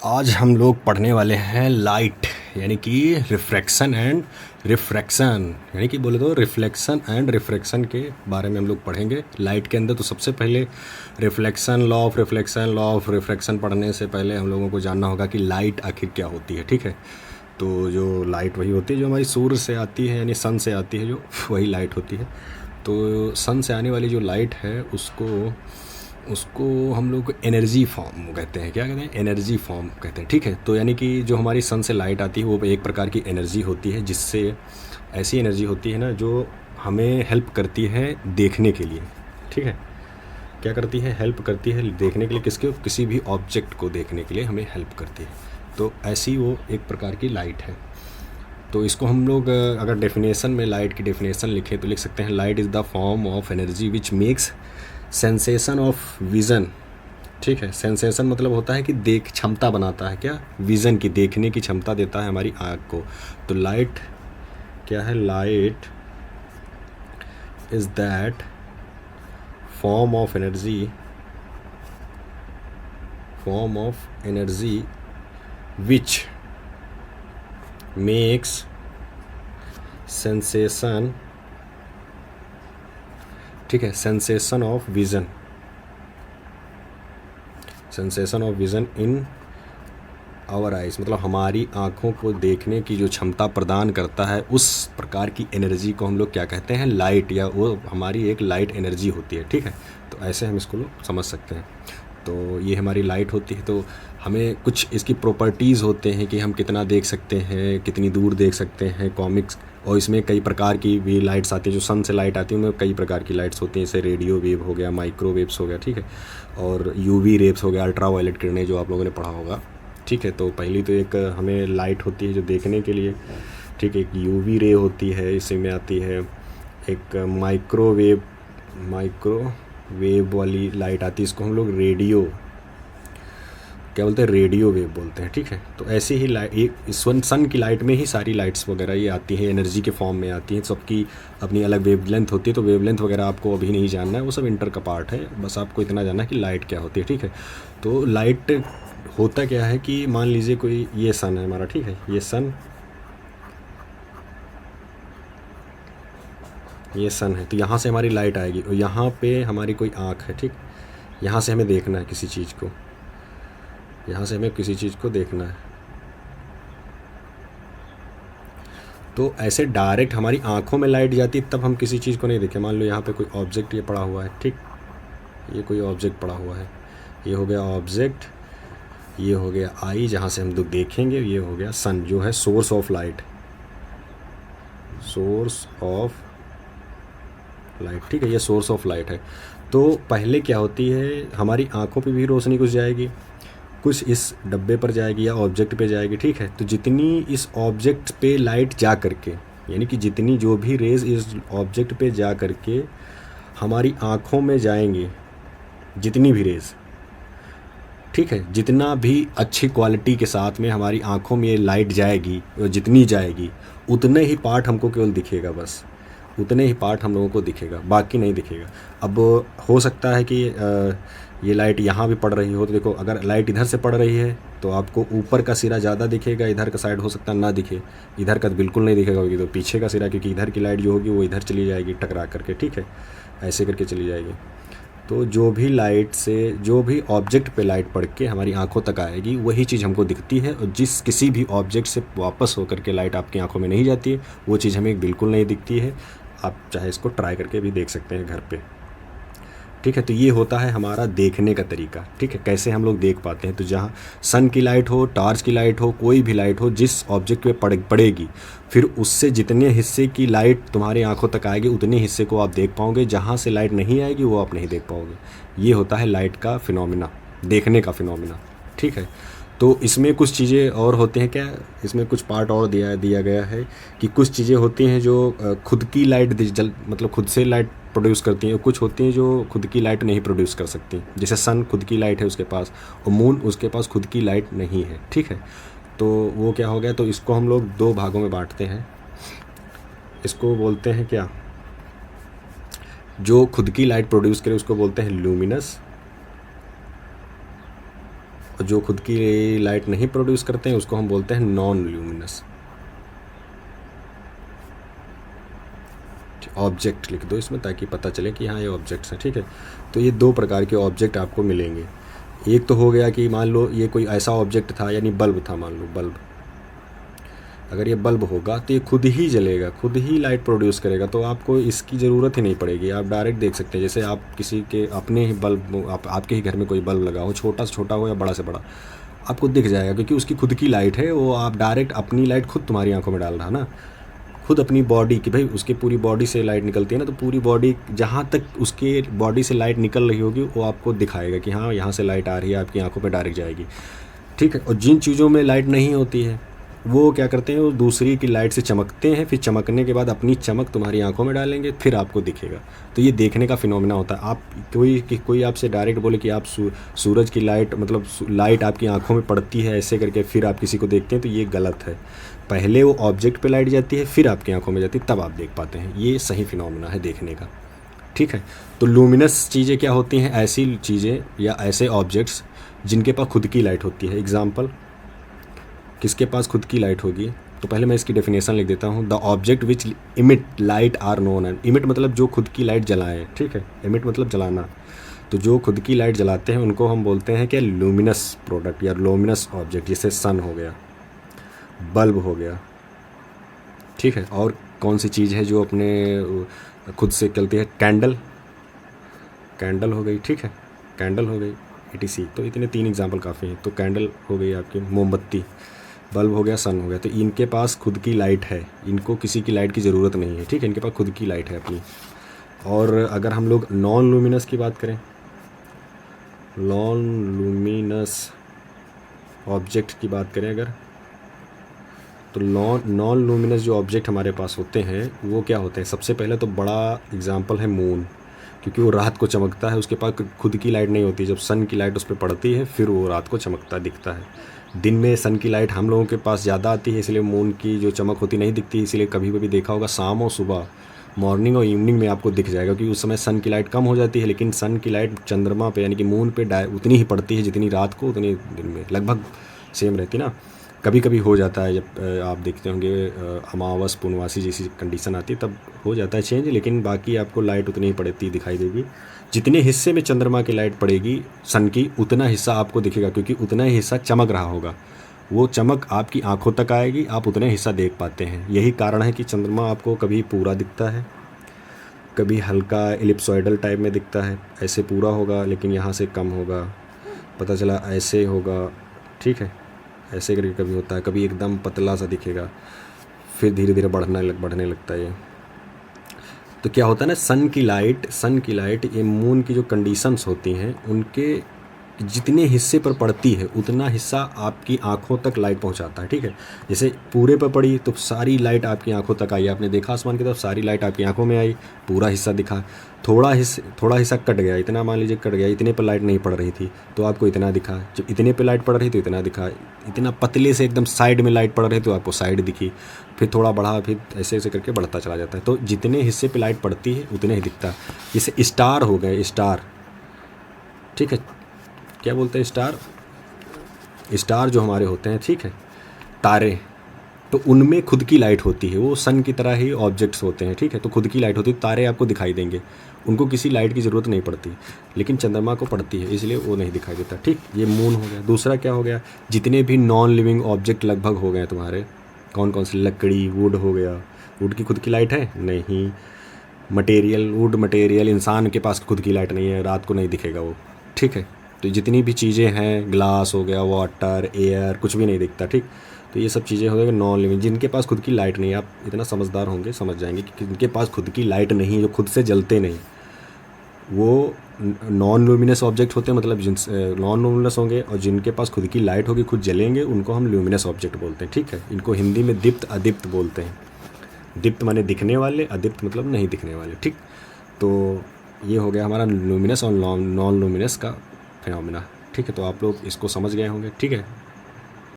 आज हम लोग पढ़ने वाले हैं लाइट यानी कि रिफ्रैक्शन एंड रिफ्रैक्शन यानी कि बोले तो रिफ्लेक्शन एंड रिफ्रैक्शन के बारे में हम लोग पढ़ेंगे लाइट के अंदर। तो सबसे पहले लॉ ऑफ रिफ्रैक्शन पढ़ने से पहले हम लोगों को जानना होगा कि लाइट आखिर क्या होती है। ठीक है, तो जो लाइट वही होती है जो हमारी सूर्य से आती है यानी सन से आती है, जो वही लाइट होती है। तो सन से आने वाली जो लाइट है उसको उसको हम लोग एनर्जी फॉर्म कहते हैं। क्या कहते हैं? एनर्जी फॉर्म कहते हैं। ठीक है, तो यानी कि जो हमारी सन से लाइट आती है वो एक प्रकार की एनर्जी होती है, जिससे ऐसी एनर्जी होती है ना जो हमें हेल्प करती है देखने के लिए। ठीक है, क्या करती है? हेल्प करती है देखने के लिए। किसके? किसी भी ऑब्जेक्ट को देखने के लिए हमें हेल्प करती है। तो ऐसी वो एक प्रकार की लाइट है। तो इसको हम लोग अगर डेफिनेशन में लाइट की डेफिनेशन लिखें तो लिख सकते हैं light is the form of energy which makes sensation of vision. ठीक है, सेंसेशन मतलब होता है कि देख क्षमता बनाता है। क्या? विज़न की, देखने की क्षमता देता है हमारी आँख को। तो लाइट क्या है? Light is that form of energy which makes sensation, ठीक है, sensation of vision in our eyes, मतलब हमारी आँखों को देखने की जो क्षमता प्रदान करता है उस प्रकार की एनर्जी को हम लोग क्या कहते हैं? लाइट, या वो हमारी एक लाइट एनर्जी होती है। ठीक है, तो ऐसे हम इसको लोग समझ सकते हैं। तो ये हमारी लाइट होती है। तो हमें कुछ इसकी प्रॉपर्टीज़ होते हैं कि हम कितना देख सकते हैं, कितनी दूर देख सकते हैं, कॉमिक्स। और इसमें कई प्रकार की भी लाइट्स आती हैं। जो सन से लाइट आती है उनमें कई प्रकार की लाइट्स होती हैं, जैसे रेडियो वेव हो गया, माइक्रोवेव्स हो गया। ठीक है, और यूवी रेप्स हो गया, अल्ट्रा वायलेट किरणें, जो आप लोगों ने पढ़ा होगा। ठीक है, तो पहली तो एक हमें लाइट होती है जो देखने के लिए। ठीक है, एक यूवी रे होती है, इसी में आती है। एक माइक्रोवेव वाली लाइट आती है, इसको हम लोग रेडियो क्या बोलते हैं? रेडियो वेव बोलते हैं। ठीक है, तो ऐसे ही लाइट, एक सन की लाइट में ही सारी लाइट्स वगैरह ये आती हैं, एनर्जी के फॉर्म में आती हैं। सबकी अपनी अलग वेवलेंथ होती है। तो वेवलेंथ वगैरह आपको अभी नहीं जानना है, वो सब इंटर का पार्ट है। बस आपको इतना जानना है कि लाइट क्या होती है। ठीक है, तो लाइट होता क्या है कि मान लीजिए कोई ये सन है हमारा। ठीक है, ये सन है। तो यहाँ से हमारी लाइट आएगी और यहाँ पे हमारी कोई आँख है। ठीक, यहाँ से हमें देखना है किसी चीज़ को, देखना है। तो ऐसे डायरेक्ट हमारी आंखों में लाइट जाती है तब हम किसी चीज़ को नहीं देखें। मान लो यहाँ पे कोई ऑब्जेक्ट ये पड़ा हुआ है। ठीक, ये कोई ऑब्जेक्ट पड़ा हुआ है, ये हो गया ऑब्जेक्ट, ये हो गया आई जहाँ से हम लोग देखेंगे, ये हो गया सन जो है सोर्स ऑफ लाइट। ठीक है, ये सोर्स ऑफ लाइट है। तो पहले क्या होती है, हमारी आंखों पे भी रोशनी घुस जाएगी, कुछ इस डब्बे पर जाएगी या ऑब्जेक्ट पे जाएगी। ठीक है, तो जितनी इस ऑब्जेक्ट पे लाइट जा करके, यानी कि जितनी जो भी रेज इस ऑब्जेक्ट पे जा करके हमारी आँखों में जाएंगी, जितनी भी रेज, ठीक है, जितना भी अच्छी क्वालिटी के साथ में हमारी आँखों में ये लाइट जाएगी, और जितनी जाएगी उतने ही पार्ट हमको केवल दिखेगा। बस उतने ही पार्ट हम लोगों को दिखेगा, बाकी नहीं दिखेगा। अब हो सकता है कि ये लाइट यहाँ भी पड़ रही हो। तो देखो, अगर लाइट इधर से पड़ रही है तो आपको ऊपर का सिरा ज़्यादा दिखेगा, इधर का साइड हो सकता है ना दिखे, इधर का बिल्कुल नहीं दिखेगा होगी। तो पीछे का सिरा, क्योंकि इधर की लाइट जो होगी वो इधर चली जाएगी टकरा करके। ठीक है, ऐसे करके चली जाएगी। तो जो भी लाइट से, जो भी ऑब्जेक्ट पे लाइट पड़ के हमारी आंखों तक आएगी वही चीज़ हमको दिखती है। और जिस किसी भी ऑब्जेक्ट से वापस होकर के लाइट आपकी आंखों में नहीं जाती है वो चीज़ हमें बिल्कुल नहीं दिखती है। आप चाहे इसको ट्राई करके भी देख सकते हैं घर पे। ठीक है, तो ये होता है हमारा देखने का तरीका। ठीक है, कैसे हम लोग देख पाते हैं। तो जहाँ सन की लाइट हो, टॉर्च की लाइट हो, कोई भी लाइट हो, जिस ऑब्जेक्ट पे पड़ेगी, फिर उससे जितने हिस्से की लाइट तुम्हारी आंखों तक आएगी उतने हिस्से को आप देख पाओगे। जहाँ से लाइट नहीं आएगी वो आप नहीं देख पाओगे। ये होता है लाइट का फिनोमिना, देखने का फिनोमिना। ठीक है, तो इसमें कुछ चीज़ें और होती हैं। क्या? इसमें कुछ पार्ट और दिया गया है कि कुछ चीज़ें होती हैं जो खुद की लाइट मतलब खुद से लाइट प्रोड्यूस करती हैं, और कुछ होती हैं जो खुद की लाइट नहीं प्रोड्यूस कर सकती। जैसे सन खुद की लाइट है उसके पास, और मून उसके पास खुद की लाइट नहीं है। ठीक है, तो वो क्या हो गया, तो इसको हम लोग दो भागों में बांटते हैं। इसको बोलते हैं क्या, जो खुद की लाइट प्रोड्यूस करे उसको बोलते हैं लूमिनस, और जो खुद की लाइट नहीं प्रोड्यूस करते हैं उसको हम बोलते हैं नॉन ल्यूमिनस। ऑब्जेक्ट लिख दो इसमें ताकि पता चले कि हाँ ये ऑब्जेक्ट्स हैं, ठीक है। तो ये दो प्रकार के ऑब्जेक्ट आपको मिलेंगे। एक तो हो गया कि मान लो ये कोई ऐसा ऑब्जेक्ट था, यानी बल्ब था, मान लो बल्ब। अगर ये बल्ब होगा तो ये खुद ही जलेगा, खुद ही लाइट प्रोड्यूस करेगा, तो आपको इसकी ज़रूरत ही नहीं पड़ेगी। आप डायरेक्ट देख सकते हैं, जैसे आप किसी के अपने ही बल्ब, आपके ही घर में कोई बल्ब लगा हो, छोटा से छोटा हो या बड़ा से बड़ा, आपको दिख जाएगा क्योंकि उसकी खुद की लाइट है। वो आप डायरेक्ट अपनी लाइट खुद तुम्हारी आंखों में डाल रहा है ना, खुद अपनी बॉडी की, भाई उसके पूरी बॉडी से लाइट निकलती है ना, तो पूरी बॉडी, जहाँ तक उसके बॉडी से लाइट निकल रही होगी वो आपको दिखाएगा कि हाँ यहाँ से लाइट आ रही है, आपकी आंखों पे डायरेक्ट जाएगी, ठीक है। और जिन चीज़ों में लाइट नहीं होती है वो क्या करते हैं, वो दूसरी की लाइट से चमकते हैं, फिर चमकने के बाद अपनी चमक तुम्हारी आंखों में डालेंगे, फिर आपको दिखेगा। तो ये देखने का फिनोमेना होता है। आप कोई आपसे डायरेक्ट बोले कि आप सूरज की लाइट, मतलब लाइट आपकी आंखों में पड़ती है ऐसे करके फिर आप किसी को देखते हैं, तो ये गलत है। पहले वो ऑब्जेक्ट पे लाइट जाती है, फिर आपकी आंखों में जाती है, तब आप देख पाते हैं। ये सही फिनोमेना है देखने का, ठीक है। तो लूमिनस चीज़ें क्या होती हैं, ऐसी चीज़ें या ऐसे ऑब्जेक्ट्स जिनके पास खुद की लाइट होती है। एग्जाम्पल, किसके पास खुद की लाइट होगी, तो पहले मैं इसकी डेफिनेशन लिख देता हूँ। The object which emit light are known and, emit मतलब जो खुद की लाइट जलाएं, ठीक है, इमिट मतलब जलाना। तो जो खुद की लाइट जलाते हैं उनको हम बोलते हैं कि लूमिनस प्रोडक्ट या लूमिनस ऑब्जेक्ट, जैसे सन हो गया, बल्ब हो गया, ठीक है। और कौन सी चीज़ है जो अपने खुद से चलती है, कैंडल, कैंडल हो गई, ठीक है, कैंडल हो गई, etc। तो इतने 3 एग्जाम्पल काफ़ी हैं। तो कैंडल हो गई आपकी, मोमबत्ती, बल्ब हो गया, सन हो गया। तो इनके पास खुद की लाइट है, इनको किसी की लाइट की ज़रूरत नहीं है, ठीक है, इनके पास खुद की लाइट है अपनी। और अगर हम लोग नॉन लूमिनस की बात करें, नॉन लूमिनस ऑब्जेक्ट की बात करें अगर, तो नॉन लूमिनस जो ऑब्जेक्ट हमारे पास होते हैं वो क्या होते हैं। सबसे पहले तो बड़ा एग्जाम्पल है मून, क्योंकि वो रात को चमकता है, उसके पास खुद की लाइट नहीं होती। जब सन की लाइट उस पर पड़ती है फिर वो रात को चमकता दिखता है। दिन में सन की लाइट हम लोगों के पास ज़्यादा आती है, इसलिए मून की जो चमक होती नहीं दिखती। इसलिए कभी कभी देखा होगा शाम और सुबह, मॉर्निंग और इवनिंग में आपको दिख जाएगा, क्योंकि उस समय सन की लाइट कम हो जाती है, लेकिन सन की लाइट चंद्रमा पे यानी कि मून पे उतनी ही पड़ती है जितनी रात को, उतनी दिन में लगभग सेम रहती ना। कभी कभी हो जाता है, जब आप देखते होंगे अमावस पूर्णवासी जैसी कंडीशन आती है तब हो जाता है चेंज, लेकिन बाकी आपको लाइट उतनी ही पड़ती दिखाई देगी। जितने हिस्से में चंद्रमा की लाइट पड़ेगी सन की, उतना हिस्सा आपको दिखेगा, क्योंकि उतना ही हिस्सा चमक रहा होगा। वो चमक आपकी आंखों तक आएगी, आप उतने हिस्सा देख पाते हैं। यही कारण है कि चंद्रमा आपको कभी पूरा दिखता है, कभी हल्का एलिप्सॉइडल टाइप में दिखता है, ऐसे पूरा होगा लेकिन यहाँ से कम होगा, पता चला ऐसे होगा, ठीक है, ऐसे करके कभी होता है, कभी एकदम पतला सा दिखेगा, फिर धीरे धीरे बढ़ने लगता है ये। तो क्या होता है ना, सन की लाइट ये मून की जो कंडीशंस होती हैं उनके जितने हिस्से पर पड़ती है उतना हिस्सा आपकी आंखों तक लाइट पहुंचाता है, ठीक है। जैसे पूरे पर पड़ी तो सारी लाइट आपकी आंखों तक आई, आपने देखा आसमान की तरफ, सारी लाइट आपकी आंखों में आई, पूरा हिस्सा दिखा। थोड़ा हिस्सा कट गया, इतना मान लीजिए कट गया, इतने पर लाइट नहीं पड़ रही थी तो आपको इतना दिखा, जब इतने पे लाइट पड़ रही तो इतना दिखा, इतना पतले से एकदम साइड में लाइट पड़ रही तो आपको साइड दिखी, फिर थोड़ा बढ़ा, फिर ऐसे ऐसे करके बढ़ता चला जाता है। तो जितने हिस्से पे लाइट पड़ती है उतने ही दिखता है। जैसे स्टार हो गए, स्टार, ठीक है, क्या बोलते हैं, स्टार जो हमारे होते हैं, ठीक है, तारे, तो उनमें खुद की लाइट होती है, वो सन की तरह ही ऑब्जेक्ट्स होते हैं, ठीक है। तो खुद की लाइट होती है, तारे आपको दिखाई देंगे, उनको किसी लाइट की ज़रूरत नहीं पड़ती, लेकिन चंद्रमा को पड़ती है, इसलिए वो नहीं दिखाई देता, ठीक। ये मून हो गया। दूसरा क्या हो गया, जितने भी नॉन लिविंग ऑब्जेक्ट लगभग हो गए तुम्हारे, कौन कौन से, लकड़ी, वुड हो गया, वुड की खुद की लाइट है नहीं, वुड मटेरियल, इंसान के पास खुद की लाइट नहीं है, रात को नहीं दिखेगा वो, ठीक है। तो जितनी भी चीज़ें हैं, ग्लास हो गया, वाटर, एयर, कुछ भी नहीं दिखता, ठीक। तो ये सब चीज़ें हो गई नॉन लिविंग, जिनके पास खुद की लाइट नहीं है। आप इतना समझदार होंगे, समझ जाएंगे कि जिनके पास खुद की लाइट नहीं है, जो खुद से जलते नहीं, वो नॉन लूमिनस ऑब्जेक्ट होते हैं, मतलब जिन नॉन लूमिनस होंगे, और जिनके पास खुद की लाइट होगी, खुद जलेंगे, उनको हम लूमिनस ऑब्जेक्ट बोलते हैं, ठीक है। इनको हिंदी में दीप्त अदीप्त बोलते हैं। दीप्त माने दिखने वाले, अदीप्त मतलब नहीं दिखने वाले, ठीक। तो ये हो गया हमारा लूमिनस और नॉन लूमिनस का फिनोमेना, ठीक है। तो आप लोग इसको समझ गए होंगे, ठीक है।